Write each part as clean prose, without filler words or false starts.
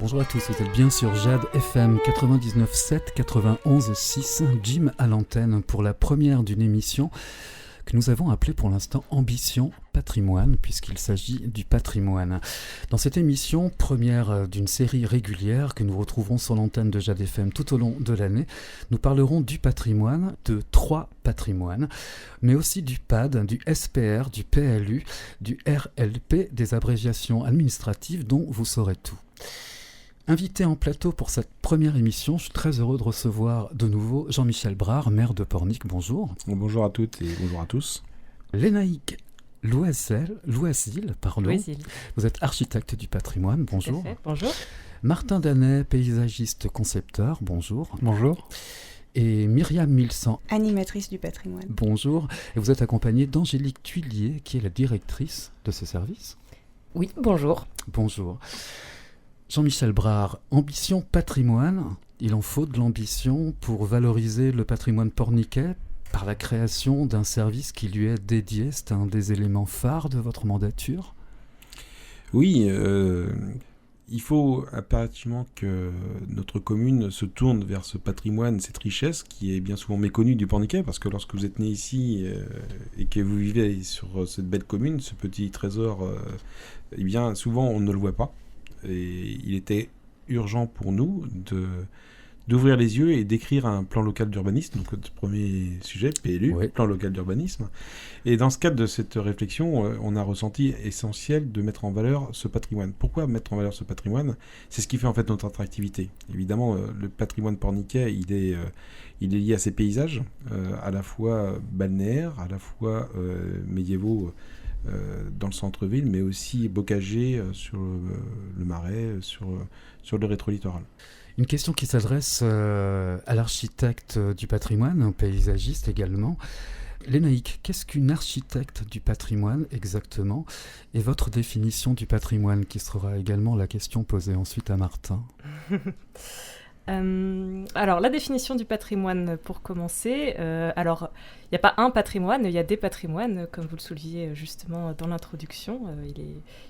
Bonjour à tous, vous êtes bien sur Jade FM 99.7, 91.6, Jim à l'antenne pour la première d'une émission que nous avons appelée pour l'instant Ambition Patrimoine, puisqu'il s'agit du patrimoine. Dans cette émission, première d'une série régulière que nous retrouverons sur l'antenne de Jade FM tout au long de l'année, nous parlerons du patrimoine, de 3 patrimoines, mais aussi du PAD, du SPR, du PLU, du RLP, des abréviations administratives dont vous saurez tout. Invité en plateau pour cette première émission, je suis très heureux de recevoir de nouveau Jean-Michel Brard, maire de Pornic. Bonjour. Bonjour à toutes et bonjour à tous. Lénaïque Loisel. Vous êtes architecte du patrimoine. Bonjour. Tout à fait. Bonjour. Martin Danet, paysagiste concepteur. Bonjour. Bonjour. Et Myriam Milsan, animatrice du patrimoine. Bonjour. Et vous êtes accompagnée d'Angélique Tuillier, qui est la directrice de ce service. Oui, bonjour. Bonjour. Jean-Michel Brard, ambition patrimoine, il en faut de l'ambition pour valoriser le patrimoine porniquais par la création d'un service qui lui est dédié. C'est un des éléments phares de votre mandature. Oui, il faut impérativement que notre commune se tourne vers ce patrimoine, cette richesse qui est bien souvent méconnue du Porniquais, parce que lorsque vous êtes né ici et que vous vivez sur cette belle commune, ce petit trésor, eh bien souvent on ne le voit pas. Et il était urgent pour nous d'ouvrir les yeux et d'écrire un plan local d'urbanisme, donc notre premier sujet, PLU, oui. Plan local d'urbanisme. Et dans ce cadre de cette réflexion, on a ressenti essentiel de mettre en valeur ce patrimoine. Pourquoi mettre en valeur ce patrimoine ? C'est ce qui fait en fait notre attractivité. Évidemment, le patrimoine porniquais, il est lié à ses paysages, à la fois balnéaires, à la fois médiévaux, dans le centre-ville, mais aussi bocagers sur le Marais, sur le rétro-littoral. Une question qui s'adresse à l'architecte du patrimoine, un paysagiste également. Lénaïque, qu'est-ce qu'une architecte du patrimoine exactement ? Et votre définition du patrimoine, qui sera également la question posée ensuite à Martin. Alors, la définition du patrimoine, pour commencer, alors, il n'y a pas un patrimoine, il y a des patrimoines, comme vous le souleviez justement dans l'introduction,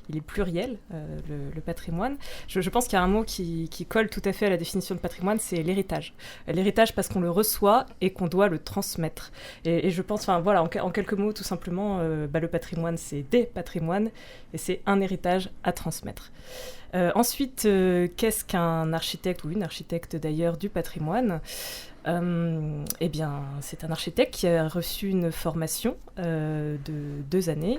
il est pluriel, le patrimoine. Je pense qu'il y a un mot qui colle tout à fait à la définition de patrimoine, c'est l'héritage. L'héritage parce qu'on le reçoit et qu'on doit le transmettre. Et je pense, enfin voilà, en quelques mots, tout simplement, le patrimoine, c'est des patrimoines et c'est un héritage à transmettre. Ensuite, qu'est-ce qu'un architecte ou une architecte d'ailleurs du patrimoine ? Eh bien, c'est un architecte qui a reçu une formation de 2 années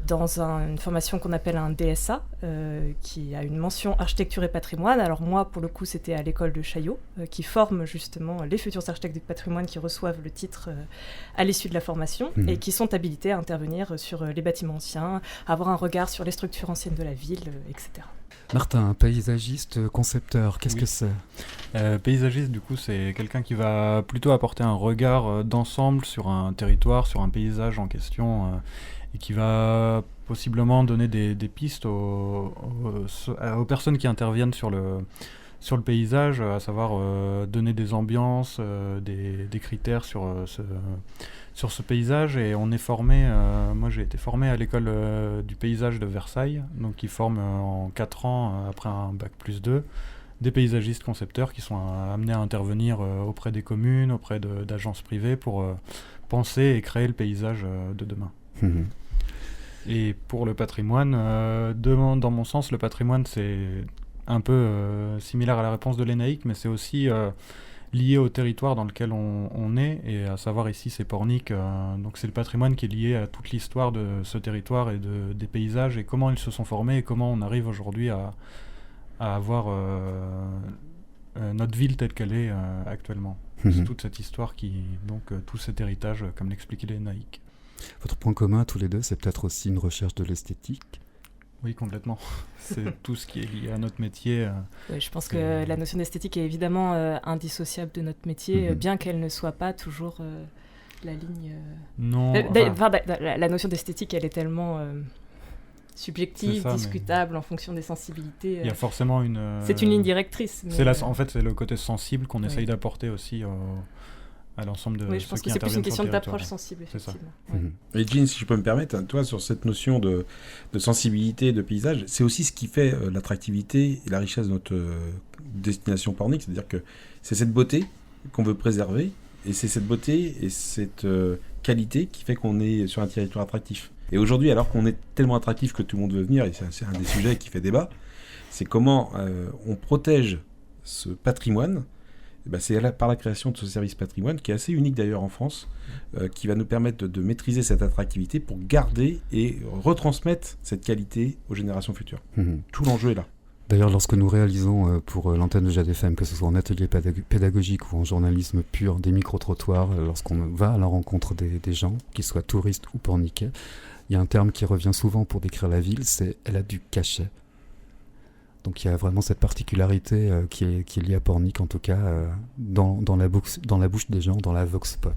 dans une formation qu'on appelle un DSA, qui a une mention architecture et patrimoine. Alors moi, pour le coup, c'était à l'école de Chaillot, qui forme justement les futurs architectes du patrimoine qui reçoivent le titre à l'issue de la formation et qui sont habilités à intervenir sur les bâtiments anciens, à avoir un regard sur les structures anciennes de la ville, etc. Martin, paysagiste, concepteur, qu'est-ce que c'est ? Paysagiste, du coup, c'est quelqu'un qui va plutôt apporter un regard d'ensemble sur un territoire, sur un paysage en question, et qui va possiblement donner des pistes aux personnes qui interviennent sur le paysage, à savoir donner des ambiances, des critères sur ce paysage. Et on est formé, moi j'ai été formé à l'école du paysage de Versailles, donc qui forme en 4 ans, après un bac plus 2, des paysagistes concepteurs qui sont amenés à intervenir auprès des communes, auprès d'agences privées pour penser et créer le paysage de demain. Mmh. Et pour le patrimoine, dans mon sens, le patrimoine c'est un peu similaire à la réponse de Lénaïque, mais c'est aussi lié au territoire dans lequel on est, et à savoir ici c'est Pornic, donc c'est le patrimoine qui est lié à toute l'histoire de ce territoire et des paysages, et comment ils se sont formés, et comment on arrive aujourd'hui à avoir notre ville telle qu'elle est actuellement. C'est toute cette histoire tout cet héritage, comme l'expliquait Lénaïque. Votre point commun tous les deux, c'est peut-être aussi une recherche de l'esthétique ? Oui, complètement. C'est tout ce qui est lié à notre métier. Ouais, je pense que la notion d'esthétique est évidemment indissociable de notre métier, bien qu'elle ne soit pas toujours la ligne... Non. La notion d'esthétique, elle est tellement subjective, discutable en fonction des sensibilités. Il y a forcément une... C'est une ligne directrice. Mais en fait, c'est le côté sensible qu'on essaye d'apporter aussi à l'ensemble de je pense que c'est plus une question d'approche sensible, effectivement. Et Jean, si je peux me permettre, toi, sur cette notion de sensibilité, de paysage, c'est aussi ce qui fait l'attractivité et la richesse de notre destination pornique, c'est-à-dire que c'est cette beauté qu'on veut préserver, et c'est cette beauté et cette qualité qui fait qu'on est sur un territoire attractif. Et aujourd'hui, alors qu'on est tellement attractif que tout le monde veut venir, et c'est un des sujets qui fait débat, c'est comment on protège ce patrimoine. C'est par la création de ce service patrimoine, qui est assez unique d'ailleurs en France, qui va nous permettre de maîtriser cette attractivité pour garder et retransmettre cette qualité aux générations futures. Tout l'enjeu est là. D'ailleurs, lorsque nous réalisons pour l'antenne de Jade FM, que ce soit en atelier pédagogique ou en journalisme pur, des micro-trottoirs, lorsqu'on va à la rencontre des gens, qu'ils soient touristes ou porniquais, il y a un terme qui revient souvent pour décrire la ville, c'est « elle a du cachet ». Donc il y a vraiment cette particularité qui est liée à Pornic, en tout cas, dans la bouche des gens, dans la vox pop.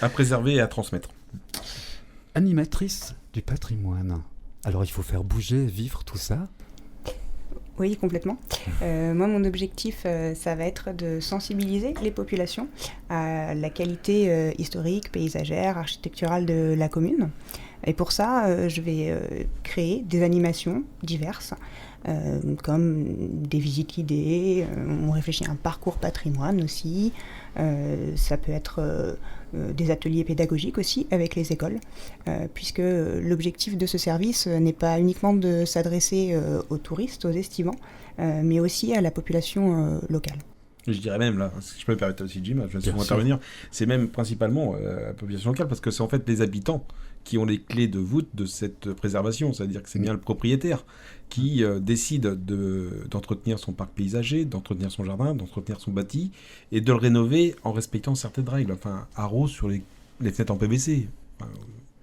À préserver et à transmettre. Animatrice du patrimoine. Alors il faut faire bouger, vivre tout ça. Oui, complètement. Moi, mon objectif, ça va être de sensibiliser les populations à la qualité historique, paysagère, architecturale de la commune. Et pour ça, je vais créer des animations diverses, comme des visites guidées, on réfléchit à un parcours patrimoine aussi, ça peut être des ateliers pédagogiques aussi avec les écoles, puisque l'objectif de ce service n'est pas uniquement de s'adresser aux touristes, aux estivants, mais aussi à la population locale. Je dirais même, là, si je peux me permettre aussi, Jim, je vais souvent intervenir, c'est même principalement la population locale, parce que c'est en fait les habitants qui ont les clés de voûte de cette préservation, c'est-à-dire que c'est bien le propriétaire qui décide d'entretenir son parc paysager, d'entretenir son jardin, d'entretenir son bâti, et de le rénover en respectant certaines règles. Enfin, haro sur les fenêtres en PVC.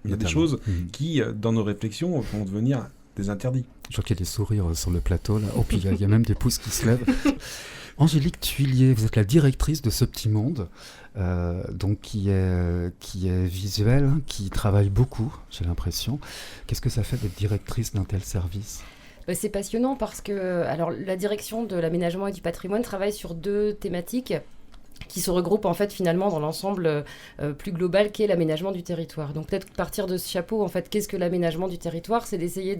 Il y a des choses qui, dans nos réflexions, vont devenir des interdits. Je vois qu'il y a des sourires sur le plateau, là. Oh, puis il y a même des pouces qui se lèvent. Angélique Thuillier, vous êtes la directrice de ce petit monde, donc qui est visuelle, qui travaille beaucoup, j'ai l'impression. Qu'est-ce que ça fait d'être directrice d'un tel service ? C'est passionnant parce que la direction de l'aménagement et du patrimoine travaille sur 2 thématiques qui se regroupent en fait finalement dans l'ensemble plus global qu'est l'aménagement du territoire. Donc peut-être partir de ce chapeau, en fait, qu'est-ce que l'aménagement du territoire ? C'est d'essayer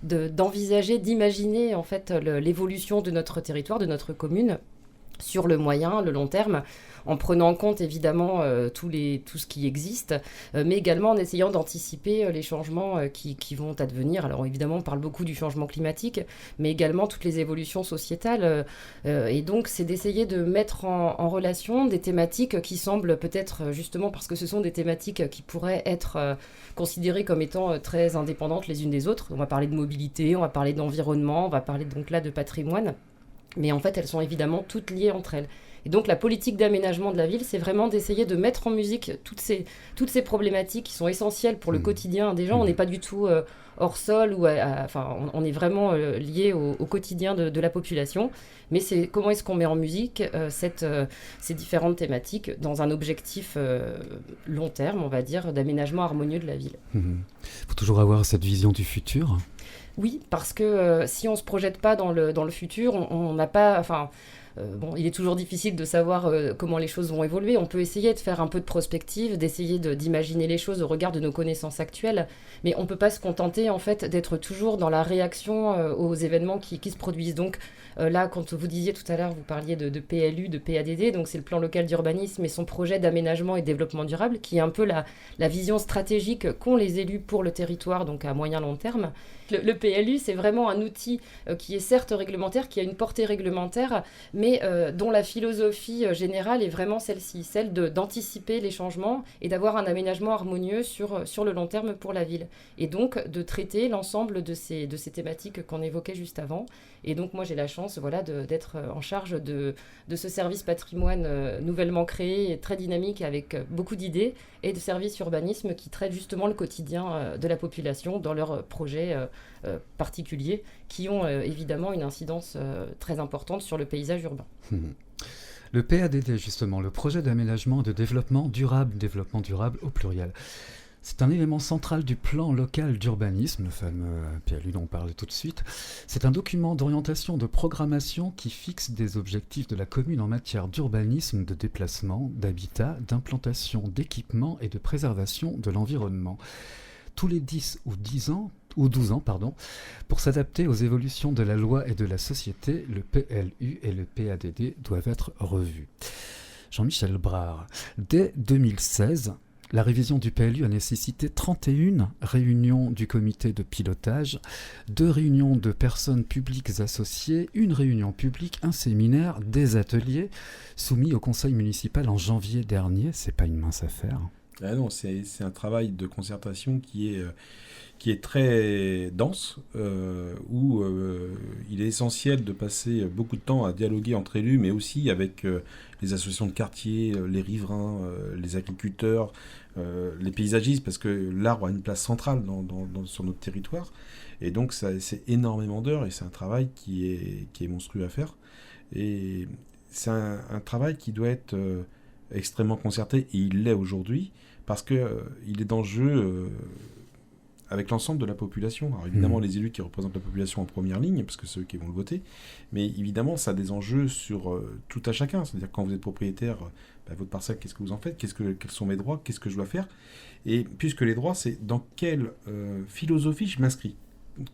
d'envisager, d'imaginer en fait l'évolution de notre territoire, de notre commune, sur le moyen, le long terme, en prenant en compte évidemment tout ce qui existe, mais également en essayant d'anticiper les changements qui vont advenir. Alors évidemment, on parle beaucoup du changement climatique, mais également toutes les évolutions sociétales. Et donc, c'est d'essayer de mettre en relation des thématiques qui semblent peut-être, justement parce que ce sont des thématiques qui pourraient être considérées comme étant très indépendantes les unes des autres. On va parler de mobilité, on va parler d'environnement, on va parler donc là de patrimoine. Mais en fait, elles sont évidemment toutes liées entre elles. Et donc, la politique d'aménagement de la ville, c'est vraiment d'essayer de mettre en musique toutes ces problématiques qui sont essentielles pour le quotidien des gens. On n'est pas du tout hors sol, on est vraiment lié au quotidien de la population. Mais c'est comment est-ce qu'on met en musique ces différentes thématiques dans un objectif long terme, on va dire, d'aménagement harmonieux de la ville. Il faut toujours avoir cette vision du futur. Oui, parce que si on ne se projette pas dans le futur, on n'a pas... il est toujours difficile de savoir comment les choses vont évoluer. On peut essayer de faire un peu de prospective, d'essayer d'imaginer les choses au regard de nos connaissances actuelles, mais on ne peut pas se contenter en fait d'être toujours dans la réaction aux événements qui se produisent. Donc là, quand vous disiez tout à l'heure, vous parliez de PLU, de PADD, donc c'est le plan local d'urbanisme et son projet d'aménagement et développement durable, qui est un peu la vision stratégique qu'ont les élus pour le territoire, donc à moyen long terme. Le PLU, c'est vraiment un outil qui est certes réglementaire, qui a une portée réglementaire, mais mais dont la philosophie générale est vraiment celle-ci, celle d'anticiper les changements et d'avoir un aménagement harmonieux sur le long terme pour la ville. Et donc de traiter l'ensemble de ces thématiques qu'on évoquait juste avant. Et donc moi j'ai la chance d'être en charge de ce service patrimoine nouvellement créé, et très dynamique avec beaucoup d'idées, et de services urbanisme qui traitent justement le quotidien de la population dans leurs projets particuliers qui ont évidemment une incidence très importante sur le paysage urbain. Le PADD, justement, le projet d'aménagement et de développement durable au pluriel. C'est un élément central du plan local d'urbanisme, le fameux PLU dont on parle tout de suite. C'est un document d'orientation de programmation qui fixe des objectifs de la commune en matière d'urbanisme, de déplacement, d'habitat, d'implantation, d'équipement et de préservation de l'environnement. Tous les 10 ou 12 ans, pour s'adapter aux évolutions de la loi et de la société, le PLU et le PADD doivent être revus. Jean-Michel Brard, dès 2016, la révision du PLU a nécessité 31 réunions du comité de pilotage, 2 réunions de personnes publiques associées, 1 réunion publique, un séminaire, des ateliers soumis au conseil municipal en janvier dernier. C'est pas une mince affaire. Ah non, c'est un travail de concertation qui est très dense, où il est essentiel de passer beaucoup de temps à dialoguer entre élus, mais aussi avec les associations de quartier, les riverains, les agriculteurs, les paysagistes, parce que l'arbre a une place centrale sur notre territoire. Et donc, c'est énormément d'heures, et c'est un travail qui est monstrueux à faire. Et c'est un travail qui doit être extrêmement concerté, et il l'est aujourd'hui, parce qu'il est dans le jeu avec l'ensemble de la population. Alors évidemment, les élus qui représentent la population en première ligne, parce que c'est eux qui vont le voter, mais évidemment, ça a des enjeux sur tout à chacun. C'est-à-dire, quand vous êtes propriétaire, votre parcelle, qu'est-ce que vous en faites ? Quels sont mes droits ? Qu'est-ce que je dois faire ? Et puisque les droits, c'est dans quelle philosophie je m'inscris ?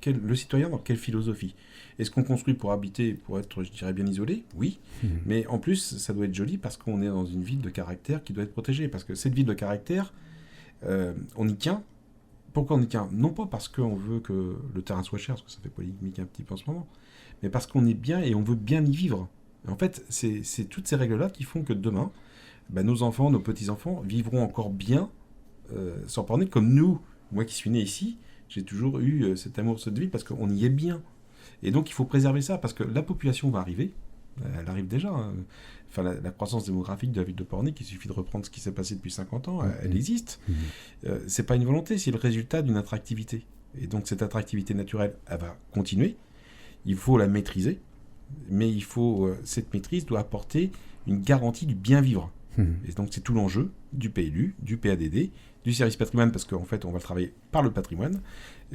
Le citoyen, dans quelle philosophie ? Est-ce qu'on construit pour habiter, pour être, je dirais, bien isolé ? Oui. Mais en plus, ça doit être joli parce qu'on est dans une ville de caractère qui doit être protégée. Parce que cette ville de caractère, on y tient. Pourquoi on y tient ? Non pas parce qu'on veut que le terrain soit cher, parce que ça fait polémique un petit peu en ce moment, mais parce qu'on est bien et on veut bien y vivre. Et en fait, c'est toutes ces règles-là qui font que demain, nos enfants, nos petits-enfants vivront encore bien sur Pornic, comme nous. Moi qui suis né ici, j'ai toujours eu cet amour de cette ville parce qu'on y est bien. Et donc, il faut préserver ça, parce que la population va arriver. Elle arrive déjà. Hein. Enfin, la croissance démographique de la ville de Pornic, il suffit de reprendre ce qui s'est passé depuis 50 ans, elle existe. C'est pas une volonté, c'est le résultat d'une attractivité. Et donc, cette attractivité naturelle, elle va continuer. Il faut la maîtriser, mais cette maîtrise doit apporter une garantie du bien vivre. Et donc, c'est tout l'enjeu du PLU, du PADD, du service patrimoine, parce qu'en fait, on va le travailler par le patrimoine.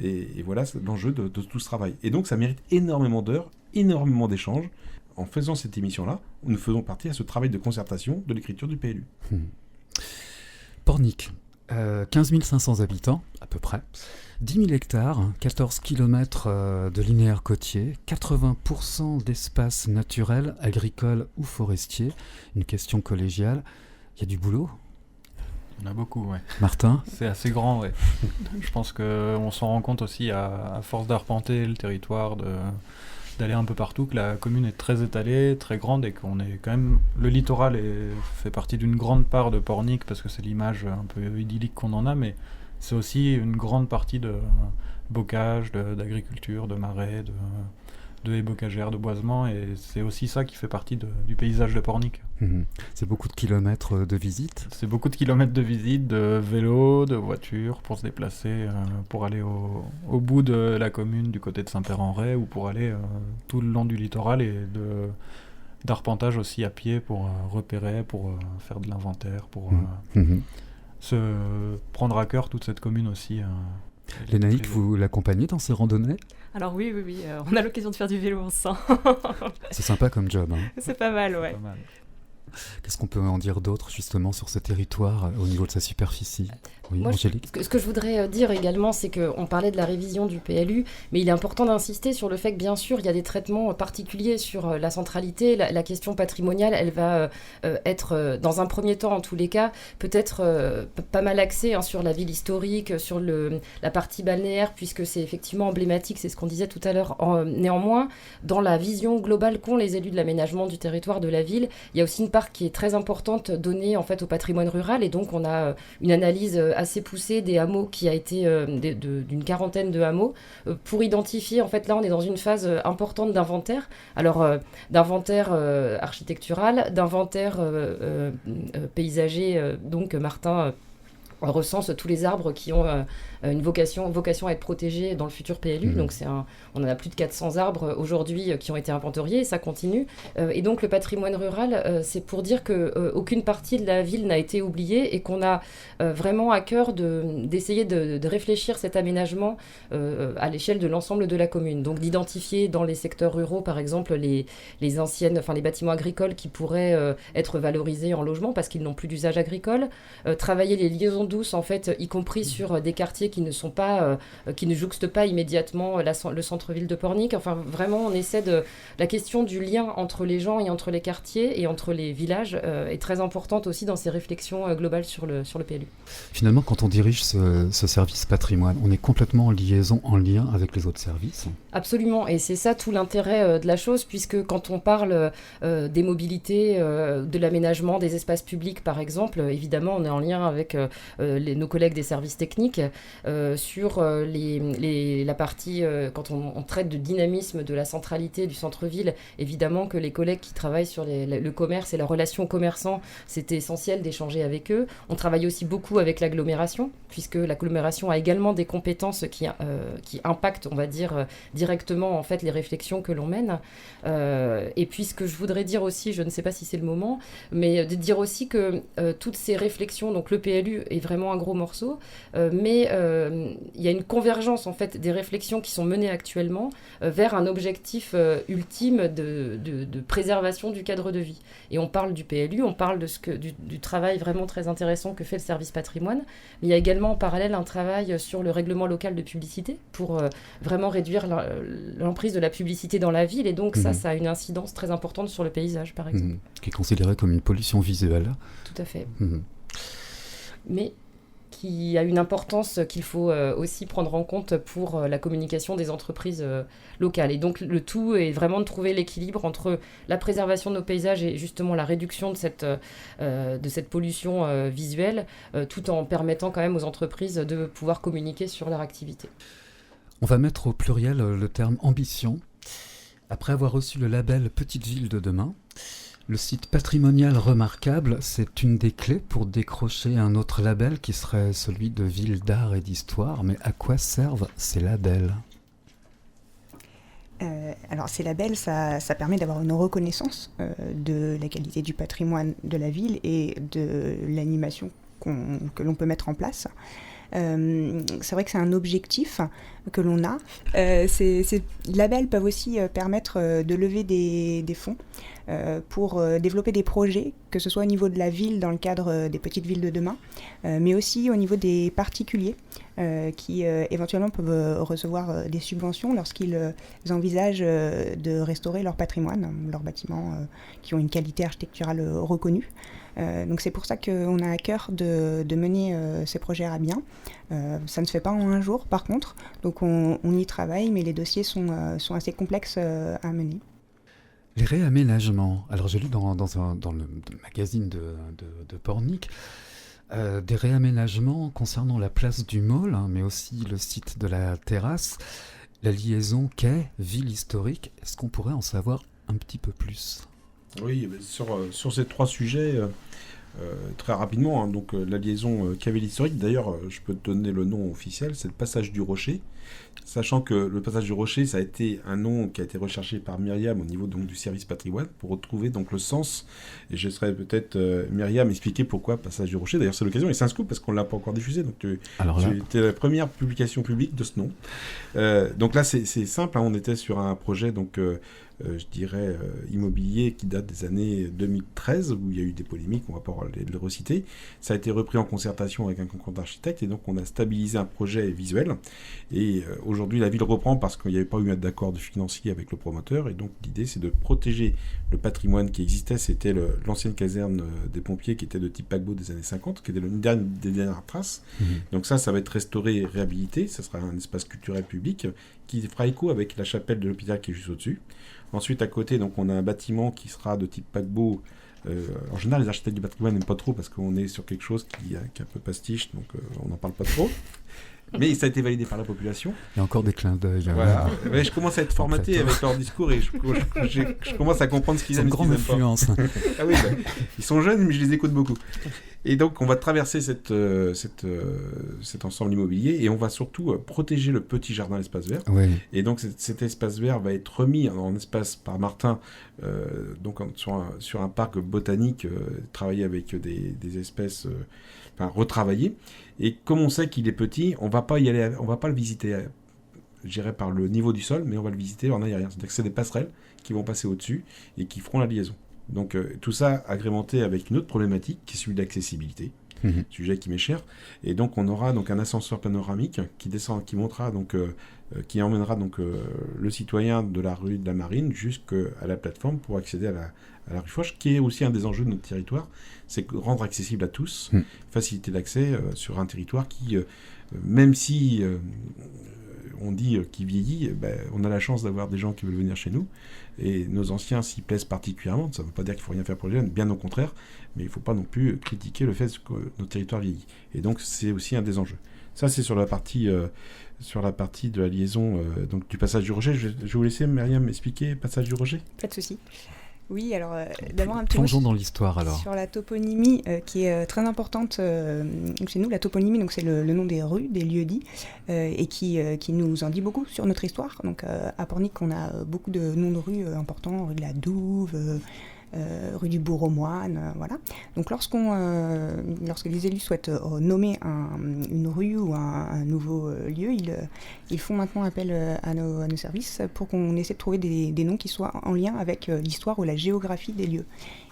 Et voilà l'enjeu de tout ce travail. Et donc, ça mérite énormément d'heures, énormément d'échanges. En faisant cette émission-là, nous faisons partie à ce travail de concertation de l'écriture du PLU. Pornic, 15 500 habitants, à peu près, 10 000 hectares, 14 km de linéaire côtier, 80% d'espaces naturels, agricoles ou forestiers. Une question collégiale, il y a du boulot ? Il y en a beaucoup, ouais. Martin ? C'est assez grand, ouais. Je pense qu'on s'en rend compte aussi à force d'arpenter le territoire, d'aller un peu partout, que la commune est très étalée, très grande, et qu'on est quand même... Le littoral fait partie d'une grande part de Pornic, parce que c'est l'image un peu idyllique qu'on en a, mais c'est aussi une grande partie de bocage, d'agriculture, de marais, de haies bocagères, de boisement, et c'est aussi ça qui fait partie du paysage de Pornic. C'est beaucoup de kilomètres de visite ? C'est beaucoup de kilomètres de visite, de vélo, de voiture, pour se déplacer, pour aller au bout de la commune du côté de Saint-Père-en-Retz, ou pour aller tout le long du littoral, et d'arpentage aussi à pied pour repérer, pour faire de l'inventaire, pour se prendre à cœur toute cette commune aussi. Lénaïque, vous l'accompagnez dans ces randonnées ? Alors oui, on a l'occasion de faire du vélo ensemble. C'est sympa comme job. Hein. C'est pas mal, ouais. Pas mal. Qu'est-ce qu'on peut en dire d'autre justement sur ce territoire au niveau de sa superficie? Oui, Moi, Angélique. ce que je voudrais dire également, c'est qu'on parlait de la révision du PLU, mais il est important d'insister sur le fait que, bien sûr, il y a des traitements particuliers sur la centralité. La question patrimoniale, elle va être, dans un premier temps, en tous les cas, peut-être pas mal axée sur la ville historique, sur la partie balnéaire, puisque c'est effectivement emblématique, c'est ce qu'on disait tout à l'heure. Néanmoins, dans la vision globale qu'ont les élus de l'aménagement du territoire de la ville, il y a aussi une part qui est très importante donnée en fait, au patrimoine rural, et donc on a une analyse assez poussée des hameaux qui a été d'une quarantaine de hameaux pour identifier, en fait là on est dans une phase importante d'inventaire, alors d'inventaire architectural, d'inventaire paysager, donc Martin on recense tous les arbres qui ont une vocation à être protégés dans le futur PLU. Donc on en a plus de 400 arbres aujourd'hui qui ont été inventoriés et ça continue. Et donc le patrimoine rural, c'est pour dire qu'aucune partie de la ville n'a été oubliée et qu'on a vraiment à cœur d'essayer de réfléchir cet aménagement à l'échelle de l'ensemble de la commune. Donc d'identifier dans les secteurs ruraux, par exemple, les bâtiments agricoles qui pourraient être valorisés en logement parce qu'ils n'ont plus d'usage agricole. Travailler les liaisons douces, en fait, y compris sur des quartiers qui ne jouxtent pas immédiatement le centre-ville de Pornic. Enfin, vraiment, on essaie la question du lien entre les gens et entre les quartiers et entre les villages est très importante aussi dans ces réflexions globales sur le PLU. Finalement, quand on dirige ce service patrimoine, on est complètement en lien avec les autres services. Absolument, et c'est ça tout l'intérêt de la chose, puisque quand on parle des mobilités, de l'aménagement des espaces publics, par exemple, évidemment, on est en lien avec nos collègues des services techniques sur la partie, quand on traite de dynamisme de la centralité du centre-ville, évidemment que les collègues qui travaillent sur le commerce et la relation aux commerçants, c'était essentiel d'échanger avec eux. On travaille aussi beaucoup avec l'agglomération, puisque l'agglomération a également des compétences qui impactent, on va dire, directement en fait, les réflexions que l'on mène. Et puis ce que je voudrais dire aussi, je ne sais pas si c'est le moment, mais de dire aussi que toutes ces réflexions, donc le PLU est vraiment un gros morceau, mais il y a une convergence en fait des réflexions qui sont menées actuellement vers un objectif ultime de préservation du cadre de vie. Et on parle du PLU, on parle du travail vraiment très intéressant que fait le service patrimoine, mais il y a également en parallèle un travail sur le règlement local de publicité pour vraiment réduire l'emprise de la publicité dans la ville, et donc ça a une incidence très importante sur le paysage par exemple. Qui est considéré comme une pollution visuelle. Tout à fait. Mais qui a une importance qu'il faut aussi prendre en compte pour la communication des entreprises locales. Et donc le tout est vraiment de trouver l'équilibre entre la préservation de nos paysages et justement la réduction de cette pollution visuelle, tout en permettant quand même aux entreprises de pouvoir communiquer sur leur activité. On va mettre au pluriel le terme ambition. Après avoir reçu le label Petite Ville de demain, le site patrimonial remarquable, c'est une des clés pour décrocher un autre label qui serait celui de ville d'art et d'histoire. Mais à quoi servent ces labels ? Alors ces labels, ça permet d'avoir une reconnaissance de la qualité du patrimoine de la ville et de l'animation que l'on peut mettre en place. C'est vrai que c'est un objectif que l'on a. Ces labels peuvent aussi permettre de lever des fonds pour développer des projets, que ce soit au niveau de la ville dans le cadre des petites villes de demain, mais aussi au niveau des particuliers qui éventuellement peuvent recevoir des subventions lorsqu'ils envisagent de restaurer leur patrimoine, leurs bâtiments qui ont une qualité architecturale reconnue. Donc c'est pour ça qu'on a à cœur de mener ces projets à bien. Ça ne se fait pas en un jour par contre, donc on y travaille, mais les dossiers sont assez complexes à mener. Les réaménagements, alors j'ai lu dans le magazine de Pornic, des réaménagements concernant la place du Môle, mais aussi le site de la terrasse, la liaison quai, ville historique. Est-ce qu'on pourrait en savoir un petit peu plus ? Oui, sur ces trois sujets, très rapidement, donc la liaison quai-ville historique, d'ailleurs, je peux te donner le nom officiel, c'est le passage du Rocher. Sachant que le passage du Rocher, ça a été un nom qui a été recherché par Myriam au niveau donc, du service patrimoine pour retrouver donc, le sens. Et je serais peut-être Myriam expliquer pourquoi passage du Rocher. D'ailleurs, c'est l'occasion et c'est un scoop parce qu'on ne l'a pas encore diffusé. Donc, c'était la première publication publique de ce nom. Donc là, c'est simple. On était sur un projet donc, je dirais, immobilier qui date des années 2013, où il y a eu des polémiques, on va pas le reciter. Ça a été repris en concertation avec un concours d'architectes, et donc on a stabilisé un projet visuel. Et aujourd'hui, la ville reprend parce qu'il n'y avait pas eu d'accord de financier avec le promoteur, et donc l'idée, c'est de protéger le patrimoine qui existait. C'était l'ancienne caserne des pompiers qui était de type paquebot des années 50, qui était l'une des dernières traces. Donc ça va être restauré et réhabilité. Ça sera un espace culturel public qui fera écho avec la chapelle de l'hôpital qui est juste au-dessus. Ensuite, à côté, donc, on a un bâtiment qui sera de type paquebot. En général, les architectes du patrimoine n'aiment pas trop parce qu'on est sur quelque chose qui est un peu pastiche, donc on n'en parle pas trop. Mais ça a été validé par la population. Il y a encore des clins d'œil. Voilà. Mais je commence à être formaté avec leur discours et je commence à comprendre ce qu'ils aiment et ce qu'ils n'aiment pas. Grande influence. Ah oui, ils sont jeunes, mais je les écoute beaucoup. Et donc, on va traverser cet ensemble immobilier et on va surtout protéger le petit jardin, l'espace vert. Oui. Et donc, cet espace vert va être remis en espace par Martin, donc sur un parc botanique, travaillé avec des espèces, retravaillées. Et comme on sait qu'il est petit, on va pas le visiter, je dirais, par le niveau du sol, mais on va le visiter en aérien. C'est-à-dire que c'est des passerelles qui vont passer au-dessus et qui feront la liaison. Donc tout ça agrémenté avec une autre problématique qui est celui de l'accessibilité, sujet qui m'est cher. Et donc on aura donc un ascenseur panoramique qui emmènera le citoyen de la rue de la Marine jusqu'à la plateforme pour accéder à la rue Foch, qui est aussi un des enjeux de notre territoire, c'est rendre accessible à tous, faciliter l'accès sur un territoire qui, même si on dit qu'il vieillit, on a la chance d'avoir des gens qui veulent venir chez nous, et nos anciens s'y plaisent particulièrement. Ça ne veut pas dire qu'il ne faut rien faire pour les jeunes, bien au contraire, mais il ne faut pas non plus critiquer le fait que notre territoire vieillit. Et donc c'est aussi un des enjeux. Ça, c'est sur la partie de la liaison donc du passage du Rocher. Je vais vous laisser, Myriam, expliquer le passage du Rocher. Pas de souci. Oui, alors d'abord un petit mot Plongeons dans l'histoire alors. Sur la toponymie qui est très importante chez nous. La toponymie, donc c'est le nom des rues, des lieux-dits, et qui nous en dit beaucoup sur notre histoire. Donc à Pornic, on a beaucoup de noms de rues importants, rue de la Douve, rue du Bourg-aux-Moines, voilà. Donc lorsque les élus souhaitent nommer une rue ou un nouveau lieu, ils font maintenant appel à nos services pour qu'on essaie de trouver des noms qui soient en lien avec l'histoire ou la géographie des lieux.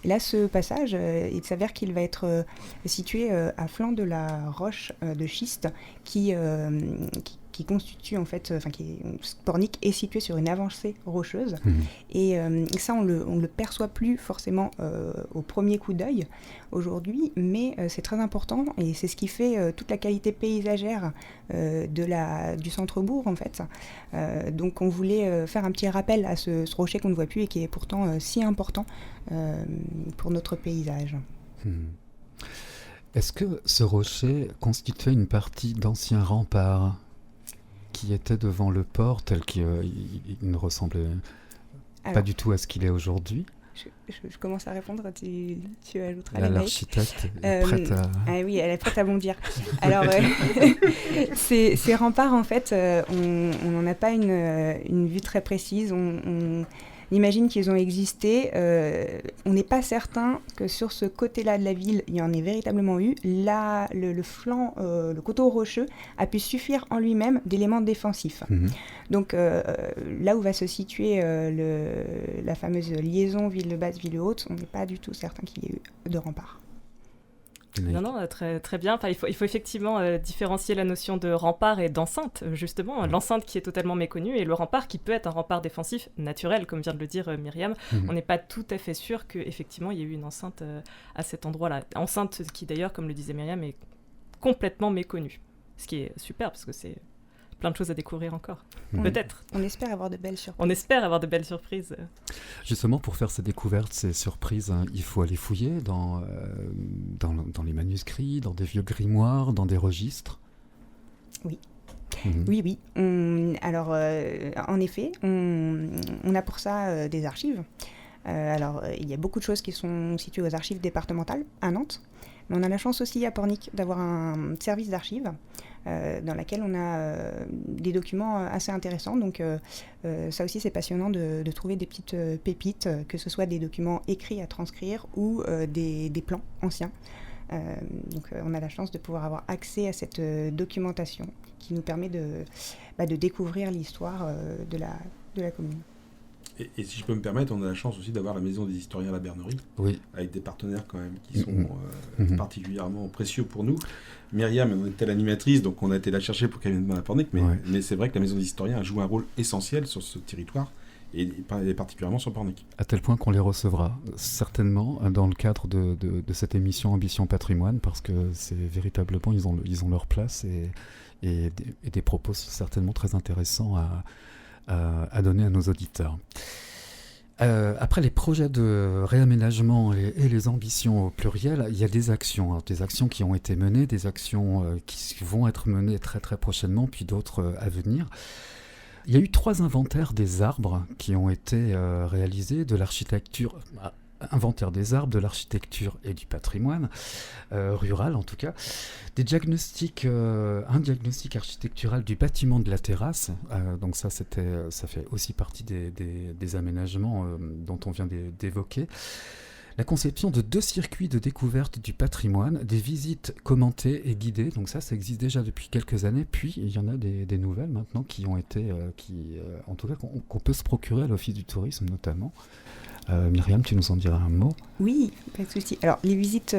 Et là, ce passage, il s'avère qu'il va être situé à flanc de la roche de schiste qui constitue en fait, Pornic est situé sur une avancée rocheuse et ça on le perçoit plus forcément au premier coup d'œil aujourd'hui, mais c'est très important et c'est ce qui fait toute la qualité paysagère du centre-bourg en fait. Donc on voulait faire un petit rappel à ce rocher qu'on ne voit plus et qui est pourtant si important pour notre paysage. Est-ce que ce rocher constituait une partie d'anciens remparts qui était devant le port, tel qu'il ne ressemblait pas du tout à ce qu'il est aujourd'hui? Je commence à répondre, tu ajouteras Là, les l'architecte est prête à... Ah oui, elle est prête à bondir. Alors, ces remparts, en fait, on n'en a pas une vue très précise. On imagine qu'ils ont existé. On n'est pas certain que sur ce côté-là de la ville, il y en ait véritablement eu. Là, le flanc, le coteau rocheux, a pu suffire en lui-même d'éléments défensifs. Donc, là où va se situer la fameuse liaison ville basse, ville haute, on n'est pas du tout certain qu'il y ait eu de rempart. Non, très, très bien. Enfin, il faut effectivement différencier la notion de rempart et d'enceinte, justement. L'enceinte qui est totalement méconnue et le rempart qui peut être un rempart défensif naturel, comme vient de le dire Myriam. On n'est pas tout à fait sûr qu'effectivement il y ait eu une enceinte à cet endroit-là. Enceinte qui d'ailleurs, comme le disait Myriam, est complètement méconnue. Ce qui est super parce que c'est plein de choses à découvrir encore. Peut-être. On espère avoir de belles surprises. On espère avoir de belles surprises. Justement, pour faire ces découvertes, ces surprises, il faut aller fouiller dans les manuscrits, dans des vieux grimoires, dans des registres. Oui. Oui. Alors, en effet, on a pour ça des archives. Alors, il y a beaucoup de choses qui sont situées aux archives départementales à Nantes. Mais on a la chance aussi à Pornic d'avoir un service d'archives dans laquelle on a des documents assez intéressants. Donc ça aussi c'est passionnant de trouver des petites pépites, que ce soit des documents écrits à transcrire ou des plans anciens. Donc on a la chance de pouvoir avoir accès à cette documentation qui nous permet de découvrir l'histoire de la commune. Et si je peux me permettre, on a la chance aussi d'avoir la Maison des Historiens à la Bernerie, Oui. avec des partenaires quand même qui sont particulièrement précieux pour nous. Myriam on était l'animatrice, donc on a été la chercher pour qu'elle vienne à Pornic, mais c'est vrai que la Maison des Historiens a joué un rôle essentiel sur ce territoire, et particulièrement sur Pornic. À tel point qu'on les recevra certainement dans le cadre de cette émission Ambition Patrimoine, parce que c'est véritablement, ils ont leur place et des propos certainement très intéressants à donner à nos auditeurs. Après les projets de réaménagement et les ambitions au pluriel, il y a des actions qui ont été menées, des actions qui vont être menées très très prochainement, puis d'autres à venir. Il y a eu 3 inventaires des arbres qui ont été réalisés, de l'architecture, inventaire des arbres, de l'architecture et du patrimoine, rural en tout cas, un diagnostic architectural du bâtiment de la terrasse, donc ça fait aussi partie des aménagements dont on vient d'évoquer. La conception de 2 circuits de découverte du patrimoine, des visites commentées et guidées, donc ça existe déjà depuis quelques années, puis il y en a des nouvelles maintenant qui ont été, en tout cas qu'on peut se procurer à l'Office du tourisme notamment. Myriam, tu nous en diras un mot? Oui, pas de souci. Alors, les visites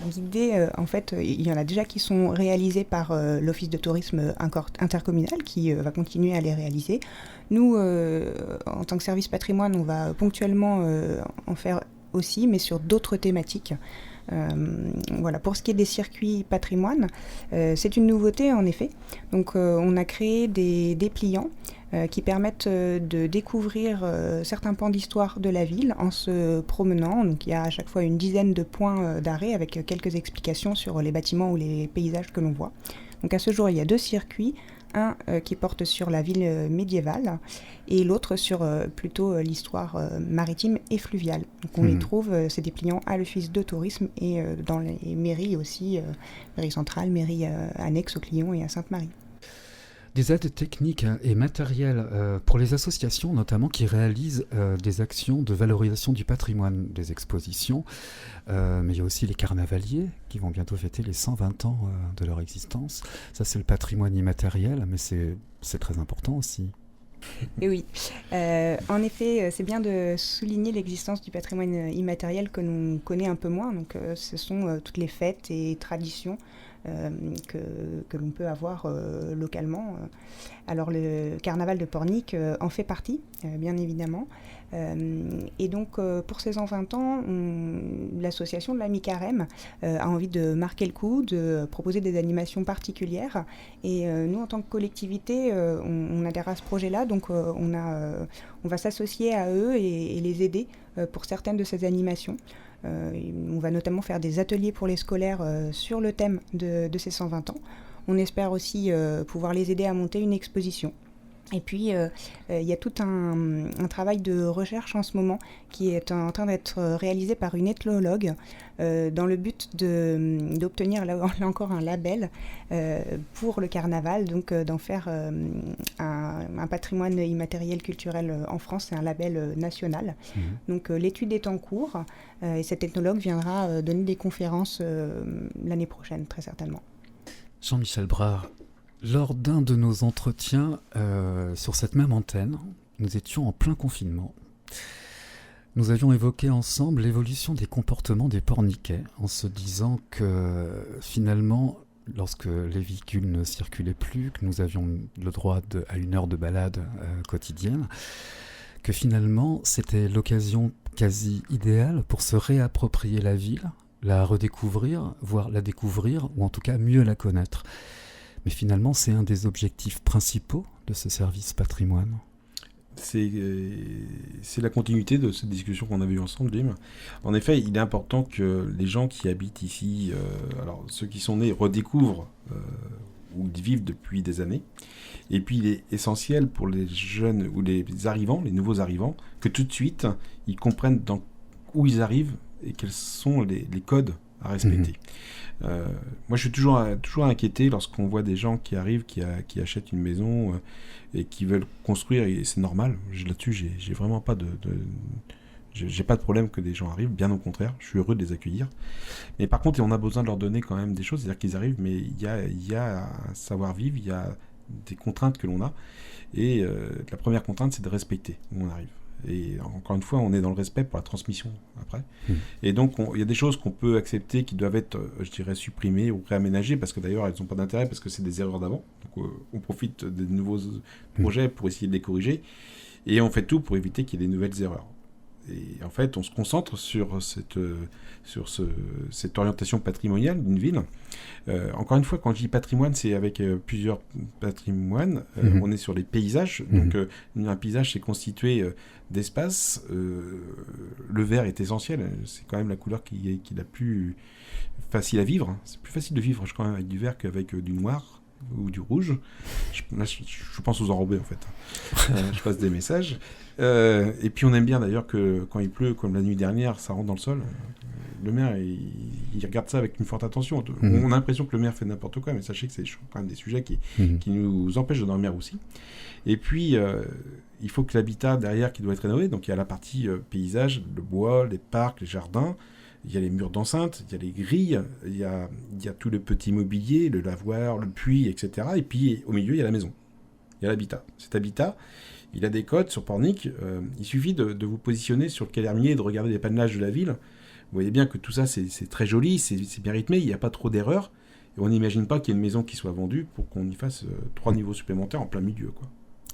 guidées, en fait, il y en a déjà qui sont réalisées par l'Office de tourisme intercommunal qui va continuer à les réaliser. Nous, en tant que service patrimoine, on va ponctuellement en faire aussi, mais sur d'autres thématiques. Voilà. Pour ce qui est des circuits patrimoine, c'est une nouveauté en effet. Donc on a créé des dépliants qui permettent de découvrir certains pans d'histoire de la ville en se promenant. Donc il y a à chaque fois une dizaine de points d'arrêt avec quelques explications sur les bâtiments ou les paysages que l'on voit. Donc à ce jour, il y a 2 circuits. Un qui porte sur la ville médiévale et l'autre sur plutôt l'histoire maritime et fluviale. Donc on les trouve, ces dépliants, à l'Office de tourisme et dans les mairies aussi, mairie centrale, mairie annexe au Clion et à Sainte-Marie. Des aides techniques et matérielles pour les associations notamment qui réalisent des actions de valorisation du patrimoine, des expositions, mais il y a aussi les carnavaliers qui vont bientôt fêter les 120 ans de leur existence. Ça c'est le patrimoine immatériel, mais c'est très important aussi. Et oui, en effet, c'est bien de souligner l'existence du patrimoine immatériel que l'on connaît un peu moins. Donc, ce sont toutes les fêtes et traditions que l'on peut avoir localement. Alors, le carnaval de Pornic en fait partie, bien évidemment. Et donc, pour ces 120 ans, l'association de la Mi-Carême a envie de marquer le coup, de proposer des animations particulières. Et nous, en tant que collectivité, on adhère à ce projet-là. Donc, on va s'associer à eux et les aider pour certaines de ces animations. On va notamment faire des ateliers pour les scolaires sur le thème de ces 120 ans. On espère aussi pouvoir les aider à monter une exposition. Et puis, il y a tout un travail de recherche en ce moment qui est en train d'être réalisé par une ethnologue dans le but d'obtenir là encore un label pour le carnaval, donc d'en faire un patrimoine immatériel culturel en France, c'est un label national. Donc l'étude est en cours et cette ethnologue viendra donner des conférences l'année prochaine, très certainement. Jean-Michel Brard, lors d'un de nos entretiens sur cette même antenne, nous étions en plein confinement. Nous avions évoqué ensemble l'évolution des comportements des Porniquais en se disant que finalement, lorsque les véhicules ne circulaient plus, que nous avions le droit à 1 heure de balade quotidienne, que finalement c'était l'occasion quasi idéale pour se réapproprier la ville, la redécouvrir, voire la découvrir, ou en tout cas mieux la connaître. Mais finalement, c'est un des objectifs principaux de ce service patrimoine. C'est la continuité de cette discussion qu'on avait eue ensemble, Jim. En effet, il est important que les gens qui habitent ici, alors ceux qui sont nés redécouvrent où ils vivent depuis des années. Et puis, il est essentiel pour les jeunes ou les arrivants, les nouveaux arrivants, que tout de suite, ils comprennent où ils arrivent et quels sont les codes à respecter. Moi, je suis toujours inquiété lorsqu'on voit des gens qui arrivent, qui achètent une maison et qui veulent construire, et c'est normal. Là-dessus, j'ai vraiment pas j'ai pas de problème que des gens arrivent, bien au contraire, je suis heureux de les accueillir. Mais par contre, on a besoin de leur donner quand même des choses, c'est-à-dire qu'ils arrivent, mais il y a un savoir-vivre, il y a des contraintes que l'on a, et la première contrainte, c'est de respecter où on arrive. Et encore une fois, on est dans le respect pour la transmission après. Et donc, il y a des choses qu'on peut accepter qui doivent être, je dirais, supprimées ou réaménagées, parce que d'ailleurs, elles n'ont pas d'intérêt, parce que c'est des erreurs d'avant. Donc, on profite des nouveaux projets pour essayer de les corriger. Et on fait tout pour éviter qu'il y ait des nouvelles erreurs. Et en fait, on se concentre sur cette orientation patrimoniale d'une ville. Encore une fois, quand je dis patrimoine, c'est avec plusieurs patrimoines. On est sur les paysages. Donc, un paysage, c'est constitué d'espaces. Le vert est essentiel. C'est quand même la couleur qui est la plus facile à vivre. C'est plus facile de vivre, je crois, avec du vert qu'avec du noir ou du rouge. Je pense aux enrobés, en fait. Je passe des messages. Et puis on aime bien d'ailleurs que quand il pleut, comme la nuit dernière, ça rentre dans le sol. Le maire, il regarde ça avec une forte attention. On a l'impression que le maire fait n'importe quoi, mais sachez que c'est quand même des sujets qui nous empêchent de dormir aussi. Et puis, il faut que l'habitat derrière qui doit être rénové, donc il y a la partie paysage, le bois, les parcs, les jardins, il y a les murs d'enceinte, il y a les grilles, il y a tout le petit mobilier, le lavoir, le puits, etc. Et puis au milieu, il y a la maison, il y a l'habitat. Cet habitat, il a des codes sur Pornic. Il suffit de vous positionner sur le quai Herminier et de regarder les panelages de la ville. Vous voyez bien que tout ça, c'est très joli, c'est bien rythmé, il n'y a pas trop d'erreurs. Et on n'imagine pas qu'il y ait une maison qui soit vendue pour qu'on y fasse 3 niveaux supplémentaires en plein milieu, quoi.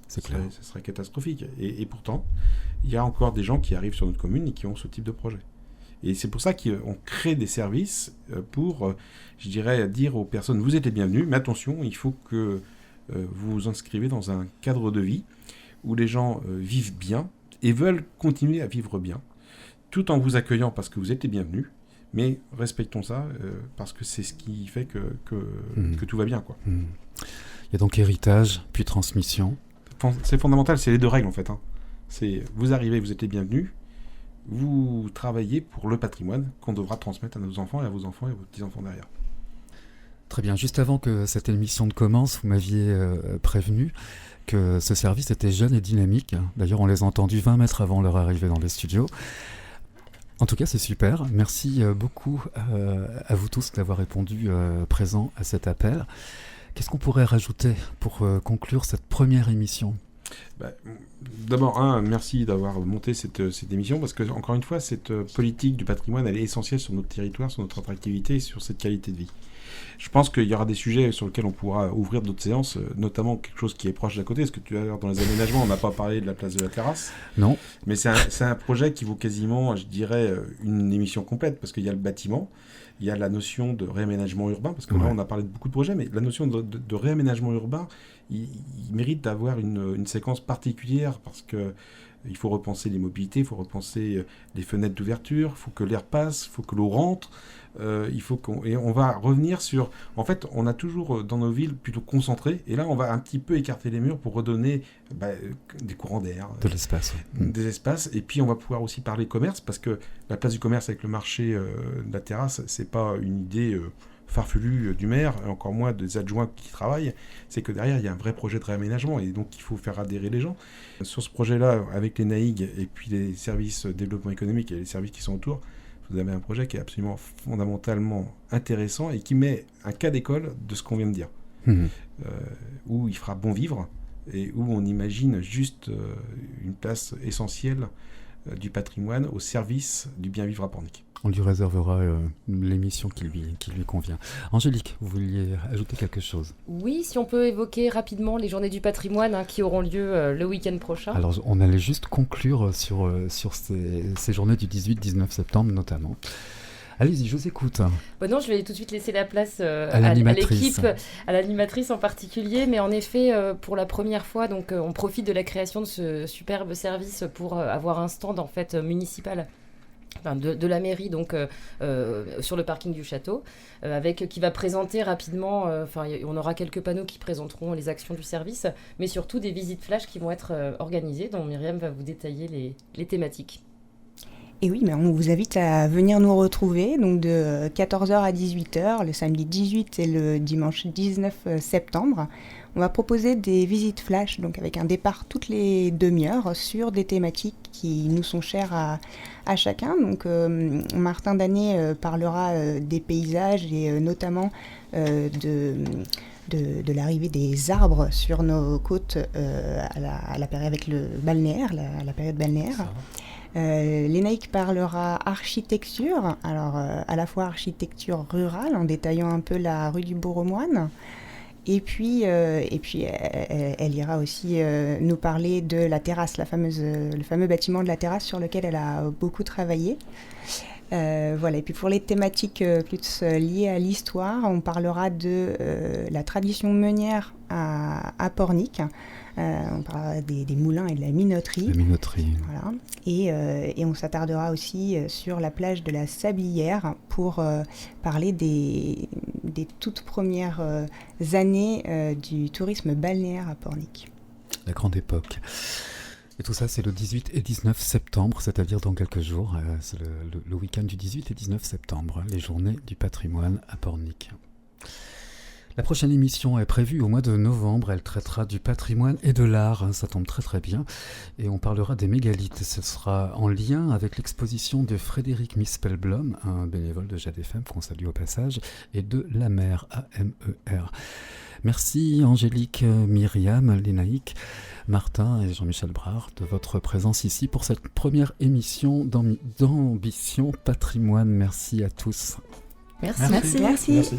C'est clair. Ça serait catastrophique. Et pourtant, il y a encore des gens qui arrivent sur notre commune et qui ont ce type de projet. Et c'est pour ça qu'on crée des services pour, je dirais, dire aux personnes, vous êtes les bienvenus, mais attention, il faut que vous vous inscrivez dans un cadre de vie où les gens vivent bien et veulent continuer à vivre bien, tout en vous accueillant parce que vous êtes les bienvenus, mais respectons ça parce que c'est ce qui fait que tout va bien, quoi. Il y a donc héritage, puis transmission. C'est fondamental, c'est les 2 règles en fait. C'est vous arrivez, vous êtes les bienvenus, vous travaillez pour le patrimoine qu'on devra transmettre à nos enfants et à vos petits-enfants derrière. Très bien, juste avant que cette émission ne commence, vous m'aviez prévenu que ce service était jeune et dynamique. D'ailleurs, on les a entendus 20 mètres avant leur arrivée dans les studios. En tout cas, c'est super. Merci beaucoup à vous tous d'avoir répondu présent à cet appel. Qu'est-ce qu'on pourrait rajouter pour conclure cette première émission ? D'abord, merci d'avoir monté cette émission, parce que, encore une fois, cette politique du patrimoine, elle est essentielle sur notre territoire, sur notre attractivité et sur cette qualité de vie. Je pense qu'il y aura des sujets sur lesquels on pourra ouvrir d'autres séances, notamment quelque chose qui est proche d'à côté, parce que tout à l'heure, dans les aménagements, on n'a pas parlé de la place de la terrasse. Non. Mais c'est un projet qui vaut quasiment, je dirais, une émission complète, parce qu'il y a le bâtiment, il y a la notion de réaménagement urbain, parce que là, on a parlé de beaucoup de projets, mais la notion de réaménagement urbain, il mérite d'avoir une séquence particulière, parce que il faut repenser les mobilités, il faut repenser les fenêtres d'ouverture, il faut que l'air passe, il faut que l'eau rentre, et on va revenir sur... En fait, on a toujours dans nos villes plutôt concentré, et là, on va un petit peu écarter les murs pour redonner des courants d'air. De l'espace. Des espaces, et puis on va pouvoir aussi parler commerce, parce que la place du commerce avec le marché de la terrasse, c'est pas une idée... farfelu du maire, et encore moins des adjoints qui travaillent, c'est que derrière, il y a un vrai projet de réaménagement, et donc il faut faire adhérer les gens. Sur ce projet-là, avec les NAIG, et puis les services de développement économique et les services qui sont autour, vous avez un projet qui est absolument fondamentalement intéressant, et qui met un cas d'école de ce qu'on vient de dire. Où il fera bon vivre, et où on imagine juste une place essentielle du patrimoine au service du bien vivre à Pornic. On lui réservera l'émission qui lui convient. Angélique, vous vouliez ajouter quelque chose ? Oui, si on peut évoquer rapidement les journées du patrimoine qui auront lieu le week-end prochain. Alors, on allait juste conclure sur ces journées du 18-19 septembre notamment. Allez-y, je vous écoute. Non, je vais tout de suite laisser la place à l'équipe, à l'animatrice en particulier. Mais en effet, pour la première fois, donc, on profite de la création de ce superbe service pour avoir un stand en fait municipal. De la mairie, donc sur le parking du château, qui va présenter rapidement, on aura quelques panneaux qui présenteront les actions du service, mais surtout des visites flash qui vont être organisées, dont Myriam va vous détailler les thématiques. Et oui, on vous invite à venir nous retrouver donc de 14h à 18h, le samedi 18 et le dimanche 19 septembre. On va proposer des visites flash, donc avec un départ toutes les demi-heures sur des thématiques qui nous sont chères à chacun. Donc Martin Danet parlera des paysages et notamment de l'arrivée des arbres sur nos côtes à la période avec le balnéaire, la période balnéaire. Lénaïque parlera architecture, alors à la fois architecture rurale en détaillant un peu la rue du Bourg-aux-Moines, et puis elle ira aussi nous parler de la terrasse, le fameux bâtiment de la terrasse sur lequel elle a beaucoup travaillé. Voilà. Et puis pour les thématiques plus liées à l'histoire, on parlera de la tradition meunière à Pornic. On parlera des moulins et de la minoterie. La minoterie. Voilà. Et on s'attardera aussi sur la plage de la Sablière pour parler des toutes premières années du tourisme balnéaire à Pornic. La grande époque. Et tout ça, c'est le 18 et 19 septembre, c'est-à-dire dans quelques jours. C'est le week-end du 18 et 19 septembre, les journées du patrimoine à Pornic. La prochaine émission est prévue au mois de novembre. Elle traitera du patrimoine et de l'art. Ça tombe très très bien. Et on parlera des mégalithes. Ce sera en lien avec l'exposition de Frédéric Mispelblom, un bénévole de Jade FM qu'on salue au passage, et de La Mer, AMER. Merci Angélique, Myriam, Lénaïque, Martin et Jean-Michel Brard de votre présence ici pour cette première émission d'Ambition Patrimoine. Merci à tous. Merci. Merci.